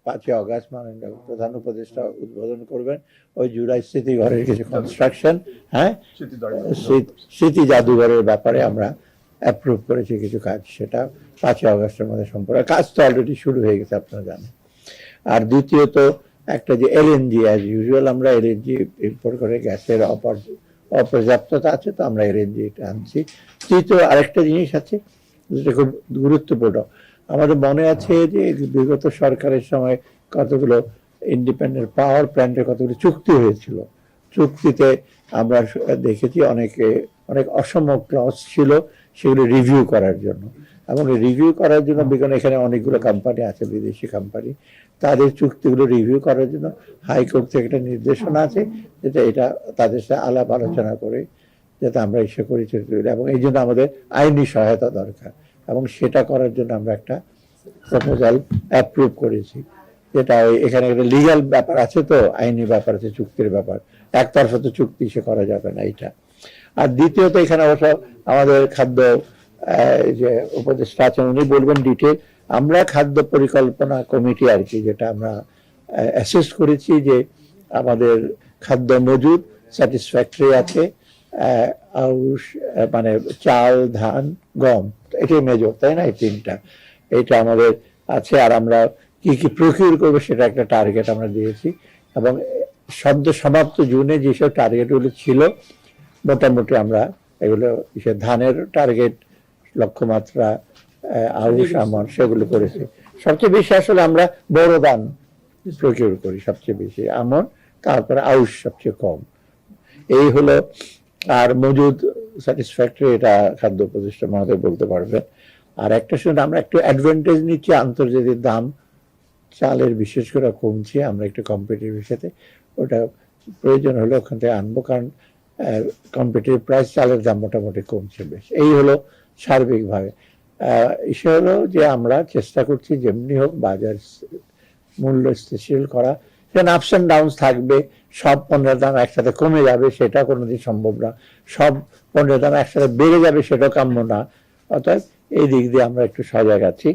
5 August মাননীয় প্রধান উপদেষ্টা উদ্বোধন করবেন ওই জুলাই স্মৃতিঘরের কিছু কনস্ট্রাকশন, হ্যাঁ, স্মৃতি জাদুঘরের ব্যাপারে আমরা অ্যাপ্রুভ করেছি কিছু কাজ, সেটা 5 আগস্টের মধ্যে সম্পূর্ণ। কাজ তো অলরেডি শুরু হয়ে গেছে আপনারা জানেন। আর দ্বিতীয়ত একটা যে এলএনজি, অ্যাজ ইউজুয়াল আমরা এলএনজি ইম্পোর্ট করে, গ্যাসের অপর্যাপ্ততা আছে, তো আমরা এলএনজি আনছি। তৃতীয় আরেকটা জিনিস আছে যেটা খুব গুরুত্বপূর্ণ, আমাদের মনে আছে যে বিগত সরকারের সময় কতগুলো ইন্ডিপেন্ডেন্ট পাওয়ার প্ল্যান্টের কতগুলো চুক্তি হয়েছিল। চুক্তিতে আমরা দেখেছি অনেক অসম ক্লজ ছিল, সেগুলো রিভিউ করার জন্য। এবং রিভিউ করার জন্য বিগত এখানে অনেকগুলো কোম্পানি আছে, বিদেশি কোম্পানি, তাদের চুক্তিগুলো রিভিউ করার জন্য হাইকোর্ট থেকে একটা নির্দেশনা আছে, যেটা এটা তাদের সাথে আলাপ আলোচনা করে যাতে আমরা এসে করি। এবং এই জন্য আমাদের আইনি সহায়তা দরকার, এবং সেটা করার জন্য আমরা একটা প্রপোজাল অ্যাপ্রুভ করেছি, যেটা এখানে একটা লিগ্যাল ব্যাপার আছে, তো আইনি ব্যাপার আছে, চুক্তির ব্যাপার, একতরফা তো চুক্তি সে করা যাবে না এটা। আর দ্বিতীয়ত এখানে অবশ্য আমাদের খাদ্য যে উপদেষ্টা আছেন উনি বলবেন ডিটেল। আমরা খাদ্য পরিকল্পনা কমিটি আর কি, যেটা আমরা অ্যাসেস করেছি যে আমাদের খাদ্য মজুদ স্যাটিসফ্যাক্টরি আছে, আউশ মানে চাল, ধান, গম, এটাই মেজর, তাই না? এই তিনটা এটা আমাদের আছে। আর আমরা কি কি প্রকিউর করবো সেটা একটা টার্গেট আমরা দিয়েছি, এবং সদ্য সমাপ্ত জুনে যেসব টার্গেটগুলো ছিল মোটামুটি আমরা এগুলো ধানের টার্গেট, লক্ষ্যমাত্রা, আউশ, আমন, সেগুলো করেছি। সবচেয়ে বেশি আসলে আমরা বড় ধান প্রকিউর করি, সবচেয়ে বেশি আমন, তারপরে আউশ সবচেয়ে কম, এই হলো। আর মজুদ স্যাটিসফ্যাক্টরি, এটা খাদ্য উপদেষ্টা মহোদয় বলতে পারবেন। আর একটা শুনে আমরা একটু অ্যাডভান্টেজ নিচ্ছি, আন্তর্জাতিক দাম চালের বিশেষ করে কমছে, আমরা একটু কম্পিটিটিভ সাথে ওটা প্রয়োজন হলে ওখান থেকে আনবো, কারণ কম্পিটিটিভ প্রাইস চালের দাম মোটামুটি কমছে বেশ। এই হলো সার্বিকভাবে। ইসে হলো যে আমরা চেষ্টা করছি যেমনি হোক বাজার মূল্য স্থিতিশীল করা, সেখানে আপস অ্যান্ড ডাউনস থাকবে, সব পণ্যের দাম একসাথে কমে যাবে সেটা কোনোদিন সম্ভব না, সব পণ্যের দাম একসাথে বেড়ে যাবে সেটাও কাম্য না। অর্থাৎ এই দিক দিয়ে আমরা একটু সজাগ আছি।